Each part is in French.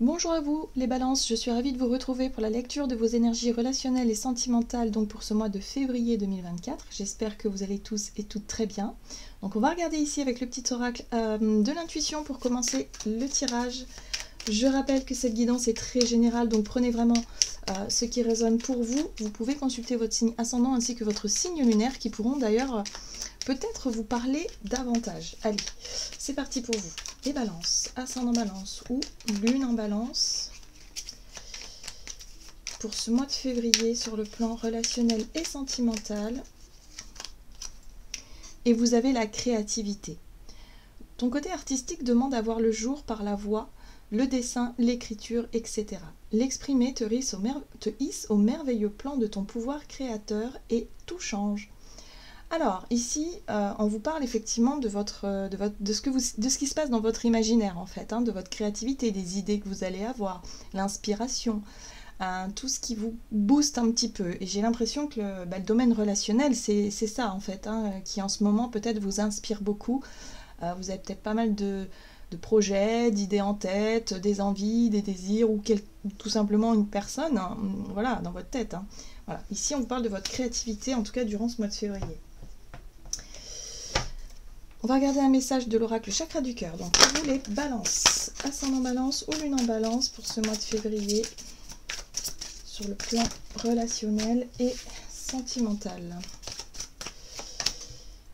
Bonjour à vous les balances, je suis ravie de vous retrouver pour la lecture de vos énergies relationnelles et sentimentales donc pour ce mois de février 2024. J'espère que vous allez tous et toutes très bien. Donc on va regarder ici avec le petit oracle de l'intuition pour commencer le tirage. Je rappelle que cette guidance est très générale, donc prenez vraiment ce qui résonne pour vous. Vous pouvez consulter votre signe ascendant ainsi que votre signe lunaire qui pourront d'ailleurs peut-être vous parler davantage. Allez, c'est parti pour vous. Les balances, ascendant balance ou lune en balance. Pour ce mois de février sur le plan relationnel et sentimental. Et vous avez la créativité. Ton côté artistique demande à voir le jour par la voix, le dessin, l'écriture, etc. L'exprimer te hisse au merveilleux plan de ton pouvoir créateur et tout change. Alors, ici, on vous parle effectivement de ce qui se passe dans votre imaginaire, en fait, hein, de votre créativité, des idées que vous allez avoir, l'inspiration, tout ce qui vous booste un petit peu. Et j'ai l'impression que le domaine relationnel, c'est ça, en fait, hein, qui en ce moment peut-être vous inspire beaucoup. Vous avez peut-être pas mal de projets, d'idées en tête, des envies, des désirs, ou tout simplement une personne, hein, voilà, dans votre tête. Hein. Voilà. Ici, on vous parle de votre créativité, en tout cas durant ce mois de février. On va regarder un message de l'oracle chakra du cœur. Donc, pour vous les balances, ascendant balance ou lune en balance pour ce mois de février sur le plan relationnel et sentimental.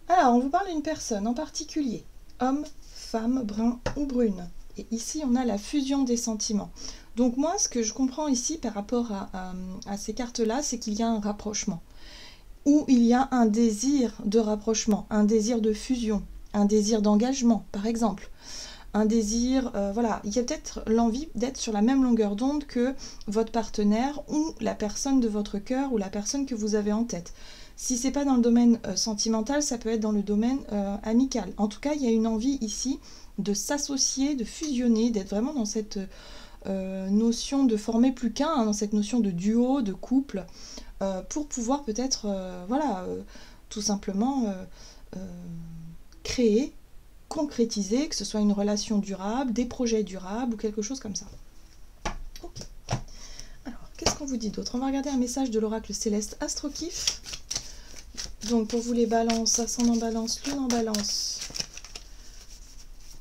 Alors, on vous parle d'une personne en particulier, homme, femme, brun ou brune. Et ici, on a la fusion des sentiments. Donc moi, ce que je comprends ici par rapport à ces cartes-là, c'est qu'il y a un rapprochement. Ou il y a un désir de rapprochement, un désir de fusion, un désir d'engagement, par exemple. Un désir, voilà, il y a peut-être l'envie d'être sur la même longueur d'onde que votre partenaire ou la personne de votre cœur ou la personne que vous avez en tête. Si c'est pas dans le domaine sentimental, ça peut être dans le domaine amical. En tout cas, il y a une envie ici de s'associer, de fusionner, d'être vraiment dans cette notion de former plus qu'un, hein, dans cette notion de duo, de couple, pour pouvoir peut-être, tout simplement créer, concrétiser, que ce soit une relation durable, des projets durables ou quelque chose comme ça. Ok. Alors, qu'est-ce qu'on vous dit d'autre? On va regarder un message de l'oracle céleste Astrokif. Donc, pour vous les balances, ascendant balance, lune en balance.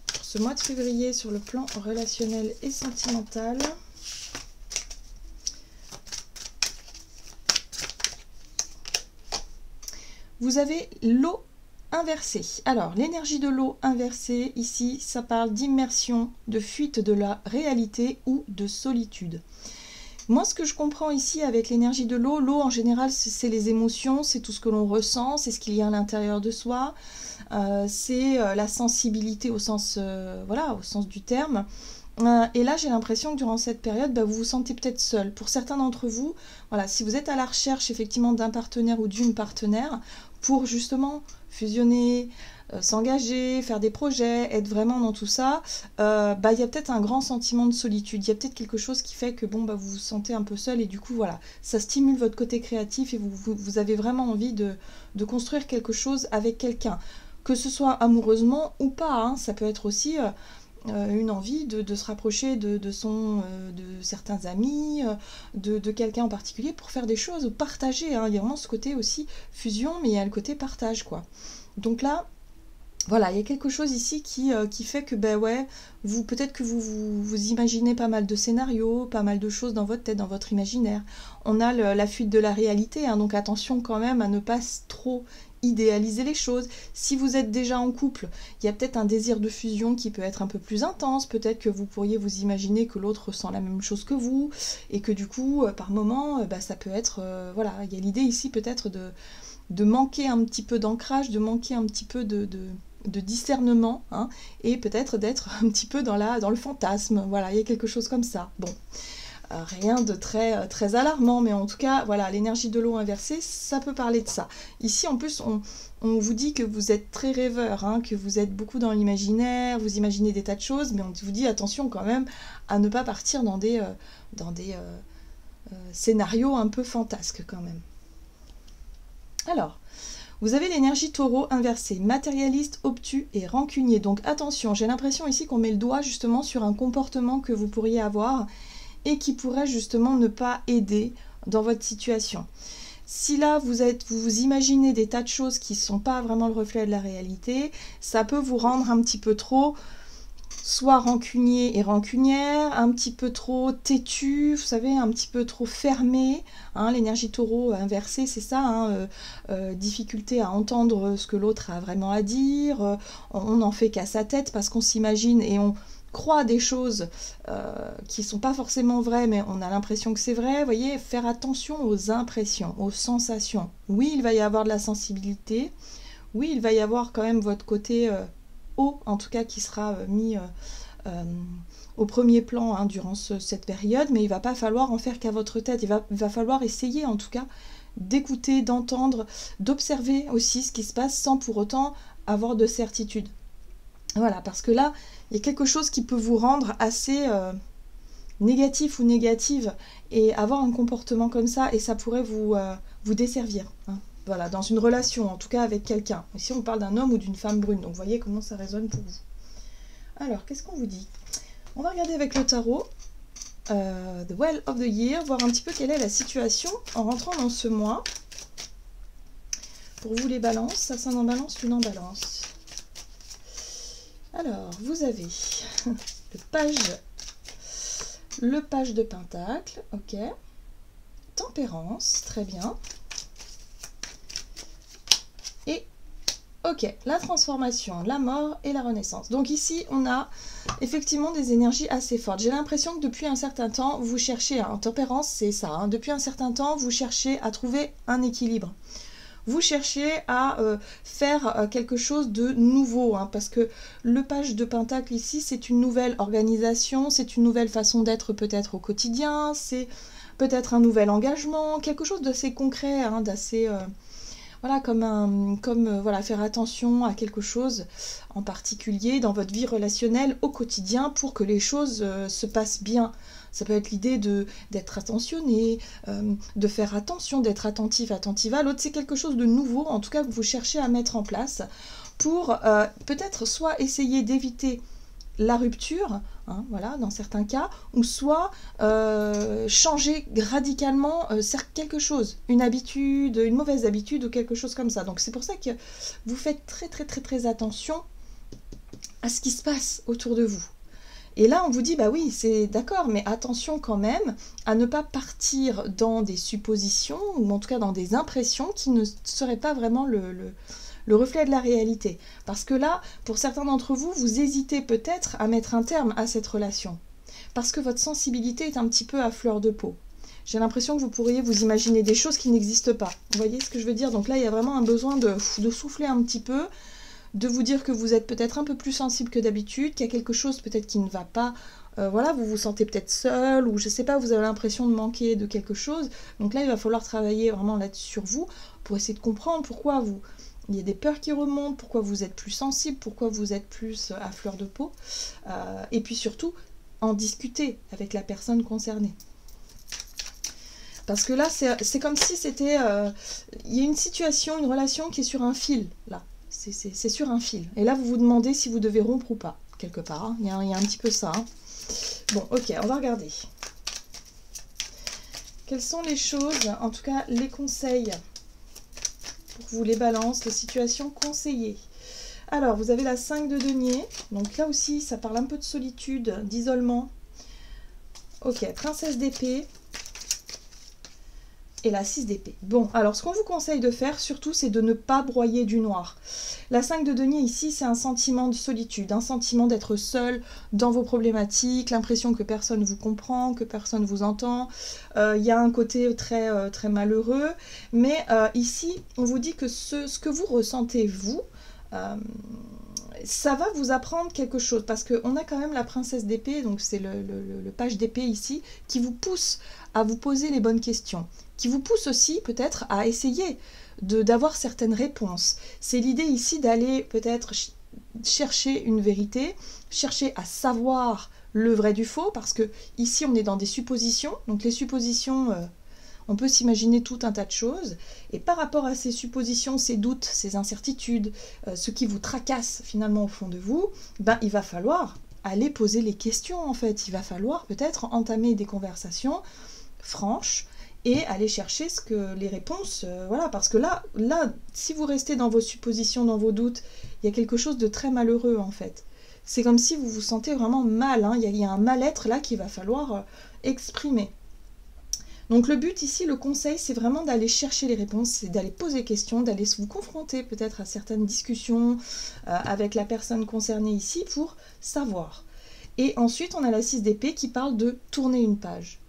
Pour ce mois de février sur le plan relationnel et sentimental. Vous avez l'eau inversée. Alors, l'énergie de l'eau inversée, ici, ça parle d'immersion, de fuite de la réalité ou de solitude. Moi, ce que je comprends ici avec l'énergie de l'eau, l'eau en général, c'est les émotions, c'est tout ce que l'on ressent, c'est ce qu'il y a à l'intérieur de soi, c'est la sensibilité au sens, au sens du terme. Et là, j'ai l'impression que durant cette période, vous vous sentez peut-être seul. Pour certains d'entre vous, voilà, si vous êtes à la recherche effectivement d'un partenaire ou d'une partenaire, pour justement fusionner, s'engager, faire des projets, être vraiment dans tout ça, il y a peut-être un grand sentiment de solitude. Il y a peut-être quelque chose qui fait que vous vous sentez un peu seul et du coup, voilà, ça stimule votre côté créatif et vous avez vraiment envie de construire quelque chose avec quelqu'un. Que ce soit amoureusement ou pas, hein, ça peut être aussi... une envie de se rapprocher de certains amis, de quelqu'un en particulier pour faire des choses, partager. Hein. Il y a vraiment ce côté aussi fusion, mais il y a le côté partage, quoi. Donc là, voilà, il y a quelque chose ici qui fait que, peut-être que vous imaginez pas mal de scénarios, pas mal de choses dans votre tête, dans votre imaginaire. On a la fuite de la réalité, hein, donc attention quand même à ne pas trop idéaliser les choses. Si vous êtes déjà en couple, il y a peut-être un désir de fusion qui peut être un peu plus intense, peut-être que vous pourriez vous imaginer que l'autre ressent la même chose que vous, et que du coup, par moment, ça peut être, il y a l'idée ici peut-être de manquer un petit peu d'ancrage, de manquer un petit peu de discernement, hein, et peut-être d'être un petit peu dans le fantasme, voilà, il y a quelque chose comme ça. Bon. Rien de très, très alarmant, mais en tout cas, voilà, l'énergie de l'eau inversée, ça peut parler de ça. Ici, en plus, on vous dit que vous êtes très rêveur, hein, que vous êtes beaucoup dans l'imaginaire, vous imaginez des tas de choses, mais on vous dit attention quand même à ne pas partir dans des scénarios un peu fantasques quand même. Alors, Vous avez l'énergie taureau inversée, matérialiste, obtus et rancunier. Donc attention, j'ai l'impression ici qu'on met le doigt justement sur un comportement que vous pourriez avoir et qui pourrait justement ne pas aider dans votre situation. Si là, vous imaginez des tas de choses qui ne sont pas vraiment le reflet de la réalité, ça peut vous rendre un petit peu trop, soit rancunier et rancunière, un petit peu trop têtu, vous savez, un petit peu trop fermé. Hein, l'énergie taureau inversée, c'est ça, hein, difficulté à entendre ce que l'autre a vraiment à dire, on n'en fait qu'à sa tête parce qu'on s'imagine et on croit des choses qui ne sont pas forcément vraies, mais on a l'impression que c'est vrai. Vous voyez, faire attention aux impressions, aux sensations. Oui, il va y avoir de la sensibilité. Oui, il va y avoir quand même votre côté haut, en tout cas, qui sera mis au premier plan hein, durant cette période, mais il ne va pas falloir en faire qu'à votre tête. Il va falloir essayer, en tout cas, d'écouter, d'entendre, d'observer aussi ce qui se passe sans pour autant avoir de certitude. Voilà, parce que là, il y a quelque chose qui peut vous rendre assez négatif ou négative et avoir un comportement comme ça, et ça pourrait vous desservir. Hein. Voilà, dans une relation, en tout cas avec quelqu'un. Ici, on parle d'un homme ou d'une femme brune, donc vous voyez comment ça résonne pour vous. Alors, qu'est-ce qu'on vous dit? On va regarder avec le tarot, The Well of the Year, voir un petit peu quelle est la situation en rentrant dans ce mois. Pour vous les balances, ça sonne en balance, lune en balance. Alors, vous avez le page de Pentacle, ok. Tempérance, très bien. Et, ok, la transformation, la mort et la renaissance. Donc ici, on a effectivement des énergies assez fortes. J'ai l'impression que depuis un certain temps, vous cherchez, en tempérance, c'est ça, hein, depuis un certain temps, vous cherchez à trouver un équilibre. Vous cherchez à faire quelque chose de nouveau, hein, parce que le page de Pentacle ici, c'est une nouvelle organisation, c'est une nouvelle façon d'être peut-être au quotidien, c'est peut-être un nouvel engagement, quelque chose d'assez concret, hein, d'assez... voilà, voilà, faire attention à quelque chose en particulier dans votre vie relationnelle au quotidien pour que les choses se passent bien. Ça peut être l'idée d'être attentionné, de faire attention, d'être attentif, attentiva. L'autre, c'est quelque chose de nouveau, en tout cas, que vous cherchez à mettre en place pour peut-être soit essayer d'éviter la rupture, hein, voilà, dans certains cas, ou soit changer radicalement quelque chose, une habitude, une mauvaise habitude ou quelque chose comme ça. Donc c'est pour ça que vous faites très attention à ce qui se passe autour de vous. Et là, on vous dit, bah oui, c'est d'accord, mais attention quand même à ne pas partir dans des suppositions, ou en tout cas dans des impressions qui ne seraient pas vraiment le reflet de la réalité. Parce que là, pour certains d'entre vous, vous hésitez peut-être à mettre un terme à cette relation. Parce que votre sensibilité est un petit peu à fleur de peau. J'ai l'impression que vous pourriez vous imaginer des choses qui n'existent pas. Vous voyez ce que je veux dire? Donc là, il y a vraiment un besoin de souffler un petit peu, de vous dire que vous êtes peut-être un peu plus sensible que d'habitude, qu'il y a quelque chose peut-être qui ne va pas, voilà, vous vous sentez peut-être seul, ou je sais pas, vous avez l'impression de manquer de quelque chose. Donc là, il va falloir travailler vraiment là-dessus sur vous, pour essayer de comprendre pourquoi il y a des peurs qui remontent, pourquoi vous êtes plus sensible, pourquoi vous êtes plus à fleur de peau, et puis surtout, en discuter avec la personne concernée. Parce que là, c'est comme si c'était, il y a une situation, une relation qui est sur un fil, là. C'est sur un fil. Et là, vous vous demandez si vous devez rompre ou pas, quelque part. Hein. Il y a un petit peu ça. Hein. Bon, ok, on va regarder. Quelles sont les choses, en tout cas les conseils pour vous, les balances, les situations conseillées? Alors, vous avez la 5 de denier. Donc là aussi, ça parle un peu de solitude, d'isolement. Ok, princesse d'épée. Et la 6 d'épée. Bon, alors ce qu'on vous conseille de faire, surtout, c'est de ne pas broyer du noir. La 5 de denier, ici, c'est un sentiment de solitude, un sentiment d'être seul dans vos problématiques, l'impression que personne vous comprend, que personne vous entend. Il y a un côté très malheureux, mais ici, on vous dit que ce que vous ressentez, vous, ça va vous apprendre quelque chose, parce qu'on a quand même la princesse d'épée, donc c'est le page d'épée ici, qui vous pousse à vous poser les bonnes questions, qui vous pousse aussi peut-être à essayer d'avoir certaines réponses. C'est l'idée ici d'aller peut-être chercher une vérité, chercher à savoir le vrai du faux, parce que ici on est dans des suppositions, donc les suppositions, On peut s'imaginer tout un tas de choses. Et par rapport à ces suppositions, ces doutes, ces incertitudes, ce qui vous tracasse finalement au fond de vous, ben, il va falloir aller poser les questions en fait. Il va falloir peut-être entamer des conversations franches et aller chercher les réponses, voilà, parce que là, si vous restez dans vos suppositions, dans vos doutes, il y a quelque chose de très malheureux en fait. C'est comme si vous vous sentez vraiment mal, hein. Il y a un mal-être là qu'il va falloir exprimer. Donc le but ici, le conseil, c'est vraiment d'aller chercher les réponses, c'est d'aller poser des questions, d'aller vous confronter peut-être à certaines discussions avec la personne concernée ici pour savoir. Et ensuite, on a la 6 d'épée qui parle de tourner une page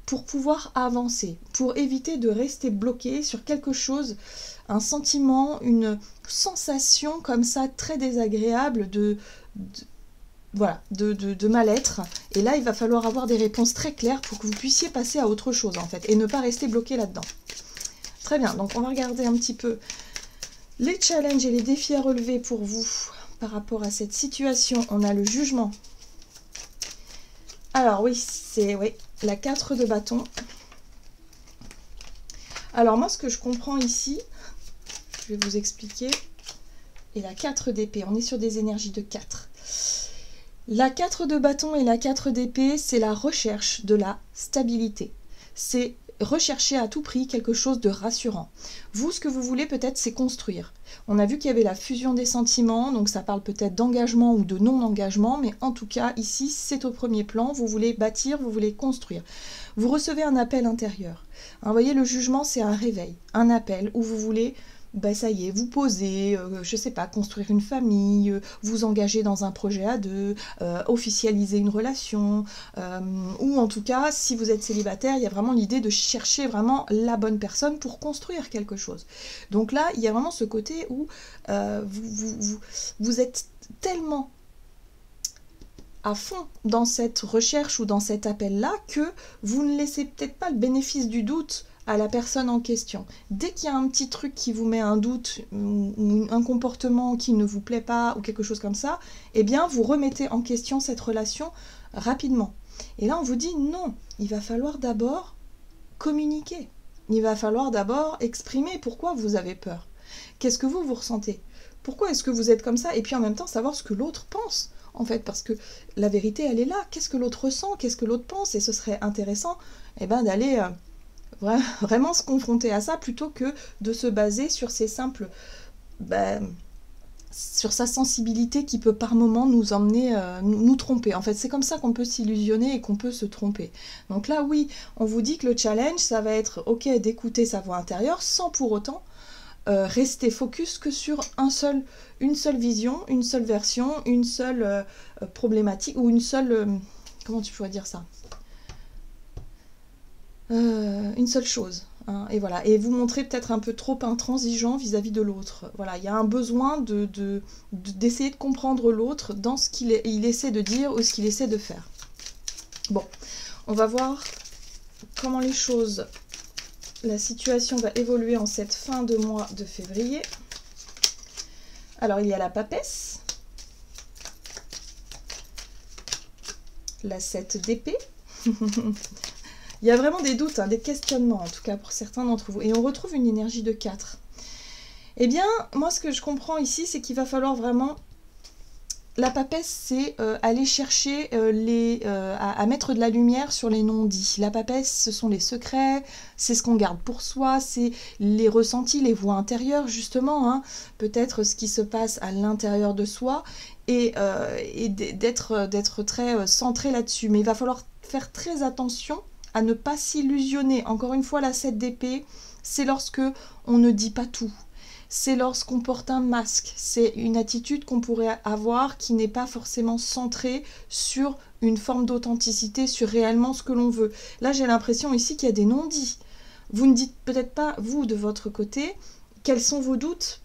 pour pouvoir avancer, pour éviter de rester bloqué sur quelque chose, un sentiment, une sensation comme ça très désagréable de mal-être. Et là, il va falloir avoir des réponses très claires pour que vous puissiez passer à autre chose en fait et ne pas rester bloqué là-dedans. Très bien, donc on va regarder un petit peu les challenges et les défis à relever pour vous par rapport à cette situation. On a le jugement. Alors oui, c'est la 4 de bâton. Alors moi, ce que je comprends ici, je vais vous expliquer, et la 4 d'épée, on est sur des énergies de 4. La 4 de bâton et la 4 d'épée, c'est la recherche de la stabilité. C'est rechercher à tout prix quelque chose de rassurant. Vous, ce que vous voulez peut-être, c'est construire. On a vu qu'il y avait la fusion des sentiments, donc ça parle peut-être d'engagement ou de non-engagement, mais en tout cas, ici, c'est au premier plan. Vous voulez bâtir, vous voulez construire. Vous recevez un appel intérieur. Vous voyez, le jugement, c'est un réveil, un appel où vous voulez... ça y est, vous posez, je sais pas, construire une famille, vous engager dans un projet à deux, officialiser une relation, ou en tout cas, si vous êtes célibataire, il y a vraiment l'idée de chercher vraiment la bonne personne pour construire quelque chose. Donc là, il y a vraiment ce côté où vous êtes tellement à fond dans cette recherche ou dans cet appel-là que vous ne laissez peut-être pas le bénéfice du doute à la personne en question. Dès qu'il y a un petit truc qui vous met un doute ou un comportement qui ne vous plaît pas ou quelque chose comme ça, eh bien vous remettez en question cette relation rapidement. Et là on vous dit non, il va falloir d'abord communiquer. Il va falloir d'abord exprimer pourquoi vous avez peur. Qu'est-ce que vous ressentez? Pourquoi est-ce que vous êtes comme ça? Et puis en même temps savoir ce que l'autre pense. En fait, parce que la vérité elle est là. Qu'est-ce que l'autre ressent? Qu'est-ce que l'autre pense? Et ce serait intéressant d'aller... vraiment se confronter à ça plutôt que de se baser sur ces simples sur sa sensibilité qui peut par moment nous emmener nous tromper. En fait, c'est comme ça qu'on peut s'illusionner et qu'on peut se tromper. Donc là, oui, on vous dit que le challenge, ça va être ok d'écouter sa voix intérieure sans pour autant rester focus que sur une seule vision, une seule version, une seule problématique ou une seule comment tu pourrais dire ça, une seule chose, hein, et voilà, et vous montrez peut-être un peu trop intransigeant vis-à-vis de l'autre. Voilà, il y a un besoin d'essayer de comprendre l'autre dans ce qu'il essaie de dire ou ce qu'il essaie de faire. Bon, on va voir comment les choses, la situation va évoluer en cette fin de mois de février. Alors, il y a la papesse, la 7 d'épée. Il y a vraiment des doutes, hein, des questionnements, en tout cas pour certains d'entre vous. Et on retrouve une énergie de 4. Eh bien, moi, ce que je comprends ici, c'est qu'il va falloir vraiment... La papesse, c'est aller chercher à mettre de la lumière sur les non-dits. La papesse, ce sont les secrets, c'est ce qu'on garde pour soi, c'est les ressentis, les voix intérieures, justement, hein, peut-être ce qui se passe à l'intérieur de soi, et d'être très centré là-dessus. Mais il va falloir faire très attention à ne pas s'illusionner. Encore une fois, la 7 d'épée, c'est lorsque on ne dit pas tout. C'est lorsqu'on porte un masque. C'est une attitude qu'on pourrait avoir qui n'est pas forcément centrée sur une forme d'authenticité, sur réellement ce que l'on veut. Là, j'ai l'impression ici qu'il y a des non-dits. Vous ne dites peut-être pas, vous, de votre côté, quels sont vos doutes,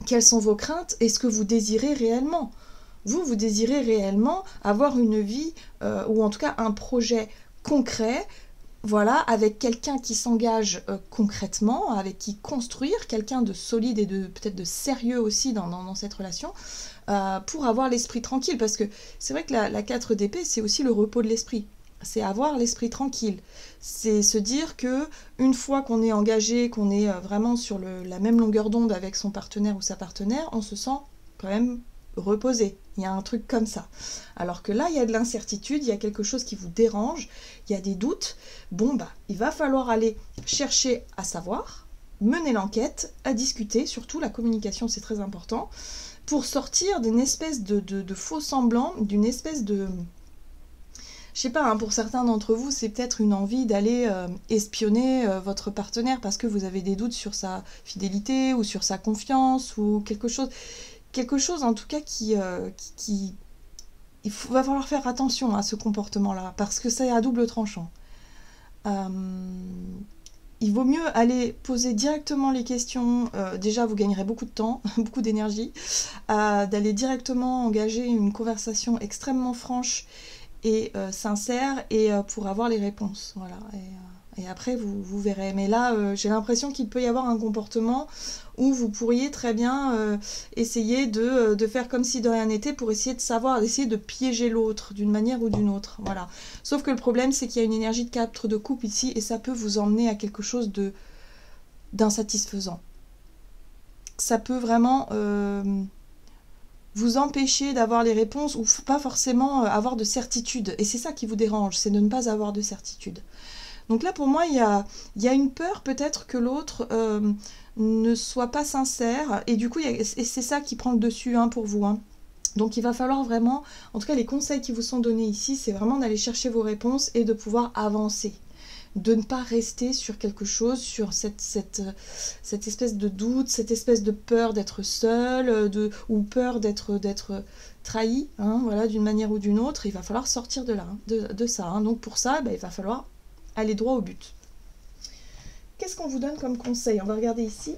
quelles sont vos craintes et ce que vous désirez réellement. Vous désirez réellement avoir une vie, ou en tout cas un projet concret, voilà, avec quelqu'un qui s'engage concrètement, avec qui construire, quelqu'un de solide et peut-être de sérieux aussi dans cette relation, pour avoir l'esprit tranquille, parce que c'est vrai que la 4 d'épée, c'est aussi le repos de l'esprit. C'est avoir l'esprit tranquille. C'est se dire que une fois qu'on est engagé, qu'on est vraiment sur la même longueur d'onde avec son partenaire ou sa partenaire, on se sent quand même reposé. Il y a un truc comme ça. Alors que là, il y a de l'incertitude, il y a quelque chose qui vous dérange, il y a des doutes. Bon, bah, il va falloir aller chercher à savoir, mener l'enquête, à discuter, surtout la communication, c'est très important, pour sortir d'une espèce de faux semblant, d'une espèce de... Je sais pas, hein, pour certains d'entre vous, c'est peut-être une envie d'aller espionner votre partenaire parce que vous avez des doutes sur sa fidélité ou sur sa confiance ou quelque chose en tout cas va falloir faire attention à ce comportement-là parce que c'est à double tranchant. Il vaut mieux aller poser directement les questions. Déjà, vous gagnerez beaucoup de temps, beaucoup d'énergie, d'aller directement engager une conversation extrêmement franche et sincère et pour avoir les réponses. Voilà. Et après, vous verrez. Mais là, j'ai l'impression qu'il peut y avoir un comportement où vous pourriez très bien essayer de faire comme si de rien n'était pour essayer de savoir, d'essayer de piéger l'autre d'une manière ou d'une autre. Voilà. Sauf que le problème, c'est qu'il y a une énergie de 4 de coupe ici et ça peut vous emmener à quelque chose d'insatisfaisant. Ça peut vraiment... vous empêcher d'avoir les réponses ou pas forcément avoir de certitude. Et c'est ça qui vous dérange, c'est de ne pas avoir de certitude. Donc là, pour moi, il y a une peur peut-être que l'autre ne soit pas sincère. Et du coup, et c'est ça qui prend le dessus pour vous. Donc il va falloir vraiment, en tout cas les conseils qui vous sont donnés ici, c'est vraiment d'aller chercher vos réponses et de pouvoir avancer. De ne pas rester sur quelque chose, sur cette espèce de doute, cette espèce de peur d'être seul, ou peur d'être trahi, voilà, d'une manière ou d'une autre. Il va falloir sortir de là, de ça. Donc pour ça, il va falloir aller droit au but. Qu'est-ce qu'on vous donne comme conseil? On va regarder ici,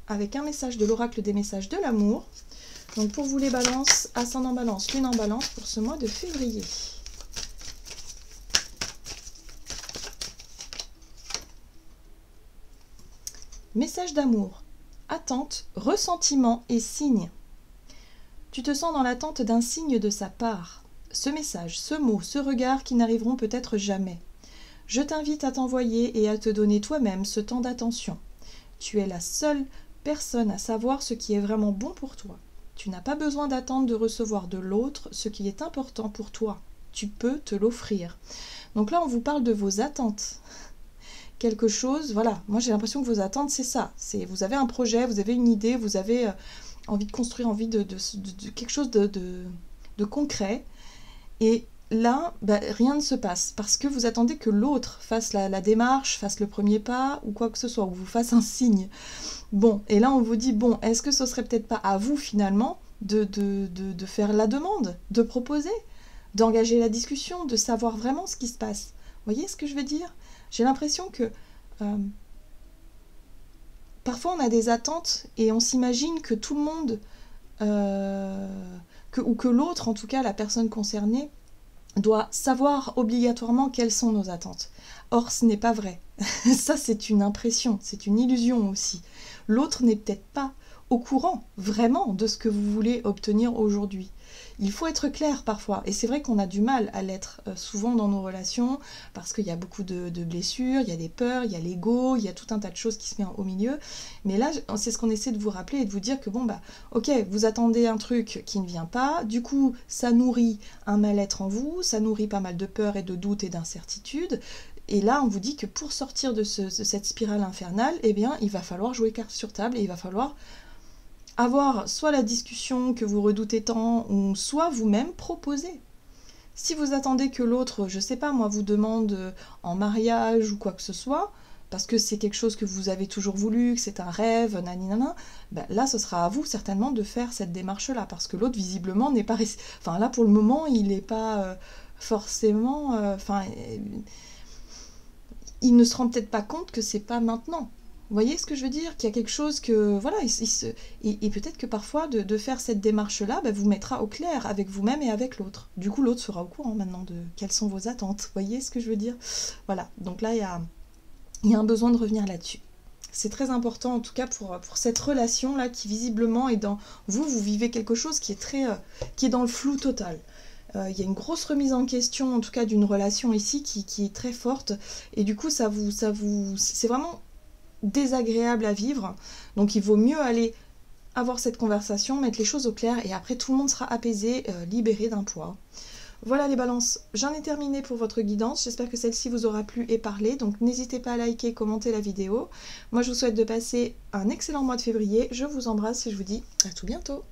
avec un message de l'oracle des messages de l'amour. Donc pour vous les balances, ascendant balance, lune en balance, pour ce mois de février. Message d'amour, attente, ressentiment et signe. Tu te sens dans l'attente d'un signe de sa part. Ce message, ce mot, ce regard qui n'arriveront peut-être jamais. Je t'invite à t'envoyer et à te donner toi-même ce temps d'attention. Tu es la seule personne à savoir ce qui est vraiment bon pour toi. Tu n'as pas besoin d'attendre de recevoir de l'autre ce qui est important pour toi. Tu peux te l'offrir. Donc là, on vous parle de vos attentes. Quelque chose, voilà, moi j'ai l'impression que vos attentes c'est ça, vous avez un projet, vous avez une idée, vous avez envie de construire, envie de quelque chose de concret, et là, rien ne se passe, parce que vous attendez que l'autre fasse la démarche, fasse le premier pas, ou quoi que ce soit, ou vous fasse un signe. Bon, et là on vous dit, bon, est-ce que ce serait peut-être pas à vous finalement de faire la demande, de proposer, d'engager la discussion, de savoir vraiment ce qui se passe. Vous voyez ce que je veux dire ? J'ai l'impression que parfois on a des attentes et on s'imagine que tout le monde, ou que l'autre, en tout cas la personne concernée, doit savoir obligatoirement quelles sont nos attentes. Or, ce n'est pas vrai. Ça, c'est une impression, c'est une illusion aussi. L'autre n'est peut-être pas au courant vraiment de ce que vous voulez obtenir aujourd'hui. Il faut être clair parfois, et c'est vrai qu'on a du mal à l'être souvent dans nos relations, parce qu'il y a beaucoup de blessures, il y a des peurs, il y a l'ego, il y a tout un tas de choses qui se mettent au milieu, mais là c'est ce qu'on essaie de vous rappeler et de vous dire que bon ok, vous attendez un truc qui ne vient pas, du coup ça nourrit un mal-être en vous, ça nourrit pas mal de peur et de doute et d'incertitude, et là on vous dit que pour sortir de cette spirale infernale, eh bien il va falloir jouer carte sur table et il va falloir avoir soit la discussion que vous redoutez tant, ou soit vous-même proposer. Si vous attendez que l'autre, je sais pas moi, vous demande en mariage ou quoi que ce soit, parce que c'est quelque chose que vous avez toujours voulu, que c'est un rêve, naninana, là ce sera à vous certainement de faire cette démarche-là, parce que l'autre visiblement n'est pas... Enfin là pour le moment il n'est pas forcément... il ne se rend peut-être pas compte que c'est pas maintenant. Vous voyez ce que je veux dire? Qu'il y a quelque chose que... Voilà, et peut-être que parfois, de faire cette démarche-là, vous mettra au clair avec vous-même et avec l'autre. Du coup, l'autre sera au courant maintenant de quelles sont vos attentes. Vous voyez ce que je veux dire? Voilà, donc là, il y a un besoin de revenir là-dessus. C'est très important, en tout cas, pour cette relation-là, qui visiblement est dans... Vous vivez quelque chose qui est dans le flou total. Il y a une grosse remise en question, en tout cas d'une relation ici, qui est très forte. Et du coup, c'est vraiment désagréable à vivre. Donc il vaut mieux aller avoir cette conversation, mettre les choses au clair, et après tout le monde sera apaisé, libéré d'un poids. Voilà les balances, j'en ai terminé pour votre guidance, j'espère que celle-ci vous aura plu et parlé, donc n'hésitez pas à liker, commenter la vidéo. Moi je vous souhaite de passer un excellent mois de février, je vous embrasse et je vous dis à tout bientôt.